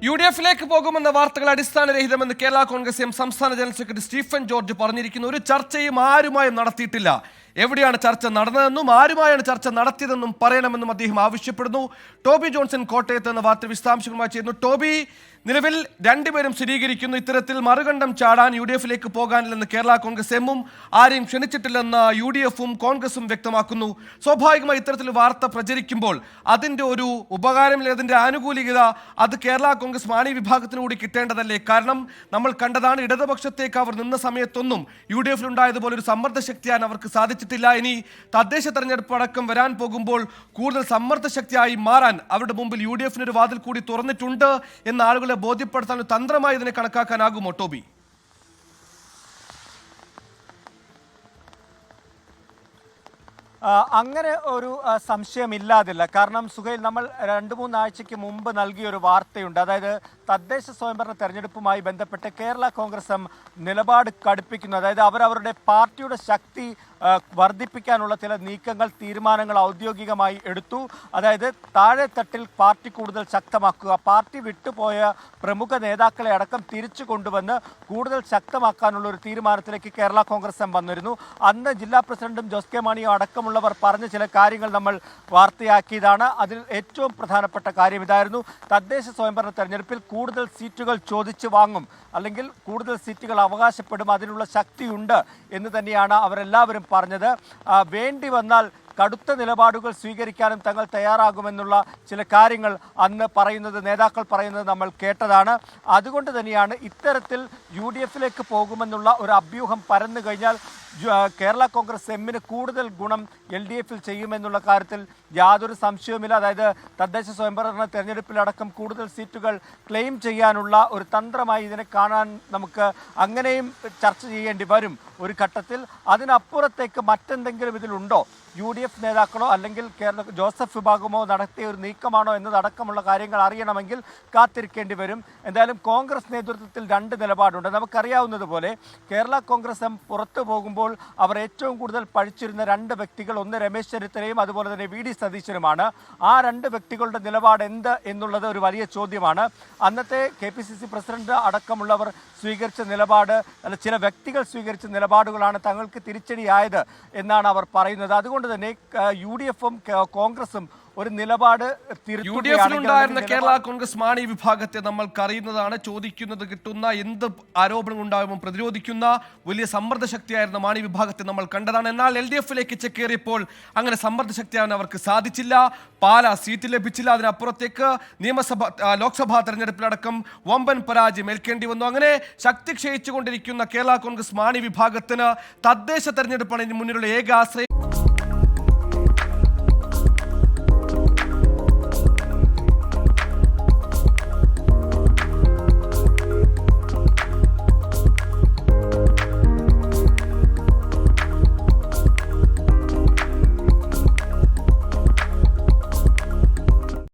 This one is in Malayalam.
UDF-ലേക്ക് പോകുമെന്ന വാർത്തകൾ അടിസ്ഥാനരഹിതമെന്ന് കേരള കോൺഗ്രസ് എം സംസ്ഥാന ജനറൽ സെക്രട്ടറി സ്റ്റീഫൻ ജോർജ് പറഞ്ഞിരിക്കുന്നു. ഒരു ചർച്ചയും ആരുമായും നടത്തിയിട്ടില്ല. എവിടെയാണ് ചർച്ച നടന്നതെന്നും ആരുമായാണ് ചർച്ച നടത്തിയതെന്നും പറയണമെന്നും അദ്ദേഹം ആവശ്യപ്പെടുന്നു. ടോബി ജോൺസൺ കോട്ടയത്ത് എന്ന വാർത്ത വിശദാംശങ്ങളുമായി ചെയ്യുന്നു. ടോബി, നിലവിൽ രണ്ടുപേരും സ്ഥിരീകരിക്കുന്നു ഇത്തരത്തിൽ മറുകണ്ഠം ചാടാൻ UDF-ലേക്ക് പോകാനില്ലെന്ന് കേരള കോൺഗ്രസ് എമ്മും ആരെയും ക്ഷണിച്ചിട്ടില്ലെന്ന് UDF-ഉം കോൺഗ്രസും വ്യക്തമാക്കുന്നു. സ്വാഭാവികമായി ഇത്തരത്തിൽ വാർത്ത പ്രചരിക്കുമ്പോൾ അതിൻ്റെ ഒരു ഉപകാരമില്ല, അതിൻ്റെ ആനുകൂലികത അത് കേരള കോൺഗ്രസ് മാണി വിഭാഗത്തിന് കൂടി കിട്ടേണ്ടതല്ലേ? കാരണം നമ്മൾ കണ്ടതാണ്, ഇടതുപക്ഷത്തേക്ക് അവർ നിന്ന സമയത്തൊന്നും UDF-ലുണ്ടായതുപോലെ ഒരു സമ്മർദ്ദ ശക്തിയാൻ അവർക്ക് സാധിച്ചിട്ടില്ല. ഇനി തദ്ദേശ തെരഞ്ഞെടുപ്പ് അടക്കം വരാൻ പോകുമ്പോൾ കൂടുതൽ സമ്മർദ്ദ ശക്തിയായി മാറാൻ അവരുടെ മുമ്പിൽ UDF-ന് ഒരു വാതിൽ കൂടി തുറന്നിട്ടുണ്ട് എന്ന ആളുകളെ ബോധ്യപ്പെടുത്താൻ ഒരു തന്ത്രമായി ഇതിനെ കണക്കാക്കാനാകുമോ ടോബി? അങ്ങനെ ഒരു സംശയമില്ലാതില്ല. കാരണം സുഹൈൽ, നമ്മൾ 2-3 ആഴ്ചയ്ക്ക് മുമ്പ് നൽകിയൊരു വാർത്തയുണ്ട്. അതായത് തദ്ദേശ സ്വയംഭരണ തെരഞ്ഞെടുപ്പുമായി ബന്ധപ്പെട്ട് കേരള കോൺഗ്രസ് നിലപാട് കടുപ്പിക്കുന്നു. അതായത് അവരവരുടെ പാർട്ടിയുടെ ശക്തി വർദ്ധിപ്പിക്കാനുള്ള ചില നീക്കങ്ങൾ, തീരുമാനങ്ങൾ ഔദ്യോഗികമായി എടുത്തു. അതായത് താഴെത്തട്ടിൽ പാർട്ടി കൂടുതൽ ശക്തമാക്കുക, പാർട്ടി വിട്ടുപോയ പ്രമുഖ നേതാക്കളെ അടക്കം തിരിച്ചു കൊണ്ടുവന്ന് കൂടുതൽ ശക്തമാക്കാനുള്ള ഒരു തീരുമാനത്തിലേക്ക് കേരള കോൺഗ്രസ് വന്നിരുന്നു. അന്ന് ജില്ലാ പ്രസിഡന്റും ജോസ് കെ മാണിയോ അടക്കമുള്ളവർ പറഞ്ഞ ചില കാര്യങ്ങൾ നമ്മൾ വാർത്തയാക്കിയതാണ്. അതിൽ ഏറ്റവും പ്രധാനപ്പെട്ട കാര്യം ഇതായിരുന്നു: തദ്ദേശ സ്വയംഭരണ തെരഞ്ഞെടുപ്പിൽ കൂടുതൽ സീറ്റുകൾ ചോദിച്ചു വാങ്ങും, അല്ലെങ്കിൽ കൂടുതൽ സീറ്റുകൾ അവകാശപ്പെടും, അതിനുള്ള ശക്തിയുണ്ട് എന്ന് തന്നെയാണ് അവരെല്ലാവരും പറഞ്ഞത്. വേണ്ടി വന്നാൽ കടുത്ത നിലപാടുകൾ സ്വീകരിക്കാനും തങ്ങൾ തയ്യാറാകുമെന്നുള്ള ചില കാര്യങ്ങൾ അന്ന് നേതാക്കൾ പറയുന്നത് നമ്മൾ കേട്ടതാണ്. അതുകൊണ്ട് തന്നെയാണ് ഇത്തരത്തിൽ UDF-ലേക്ക് പോകുമെന്നുള്ള ഒരു അഭ്യൂഹം പരന്നു കഴിഞ്ഞാൽ കേരള കോൺഗ്രസ് എമ്മിന് കൂടുതൽ ഗുണം LDF-ൽ ചെയ്യുമെന്നുള്ള കാര്യത്തിൽ യാതൊരു സംശയവുമില്ല. അതായത് തദ്ദേശ സ്വയംഭരണ തെരഞ്ഞെടുപ്പിലടക്കം കൂടുതൽ സീറ്റുകൾ ക്ലെയിം ചെയ്യാനുള്ള ഒരു തന്ത്രമായി ഇതിനെ കാണാൻ നമുക്ക് അങ്ങനെയും ചർച്ച ചെയ്യേണ്ടി വരും ഒരു ഘട്ടത്തിൽ. അതിനപ്പുറത്തേക്ക് മറ്റെന്തെങ്കിലും ഇതിലുണ്ടോ? UDF നേതാക്കളോ അല്ലെങ്കിൽ ജോസഫ് വിഭാഗമോ നടത്തിയ ഒരു നീക്കമാണോ എന്നതടക്കമുള്ള കാര്യങ്ങൾ അറിയണമെങ്കിൽ കാത്തിരിക്കേണ്ടി വരും. എന്തായാലും കോൺഗ്രസ് നേതൃത്വത്തിൽ 2 നിലപാടുണ്ട്. നമുക്കറിയാവുന്നതുപോലെ കേരള കോൺഗ്രസ് എം പുറത്തു പോകുമ്പോൾ അവർ ഏറ്റവും കൂടുതൽ പഴിച്ചിരുന്ന 2 വ്യക്തികൾ, ഒന്ന് രമേശ് ചെന്നിത്തലയും അതുപോലെ തന്നെ VD സതീശനുമാണ്. ആ 2 വ്യക്തികളുടെ നിലപാട് എന്ത് എന്നുള്ളത് ഒരു വലിയ ചോദ്യമാണ്. അന്നത്തെ KPCC പ്രസിഡന്റ് അടക്കമുള്ളവർ സ്വീകരിച്ച നിലപാട്, ചില വ്യക്തികൾ സ്വീകരിച്ച നിലപാടുകളാണ് തങ്ങൾക്ക് തിരിച്ചടിയായത് എന്നാണ് അവർ പറയുന്നത്. അതുകൊണ്ട് തന്നെ UDF-ഉം കോൺഗ്രസും ഒരു നിലപാട് UDF-ലുണ്ടായിരുന്ന കേരള കോൺഗ്രസ് മാണി വിഭാഗത്തെ നമ്മൾക്കറിയുന്നതാണ്. ചോദിക്കുന്നത് കിട്ടുന്ന എന്ത് ആരോപണങ്ങൾ ഉണ്ടാകുമ്പോൾ പ്രതിരോധിക്കുന്ന വലിയ സമ്മർദ്ദ ശക്തിയായിരുന്ന മാണി വിഭാഗത്തെ നമ്മൾ കണ്ടതാണ്. എന്നാൽ LDF-ലേക്ക് ചെക്കേറിയപ്പോൾ അങ്ങനെ സമ്മർദ്ദ ശക്തിയാവാൻ അവർക്ക് സാധിച്ചില്ല. പാലാ സീറ്റ് ലഭിച്ചില്ല. അതിനപ്പുറത്തേക്ക് ലോക്സഭാ തെരഞ്ഞെടുപ്പിലടക്കം വമ്പൻ പരാജയം ഏൽക്കേണ്ടി വന്നു. അങ്ങനെ ശക്തി ക്ഷയിച്ചുകൊണ്ടിരിക്കുന്ന കേരള കോൺഗ്രസ് മാണി വിഭാഗത്തിന് തദ്ദേശ തെരഞ്ഞെടുപ്പാണ് ഇനി മുന്നിലുള്ള ഏക ആശ്രയം.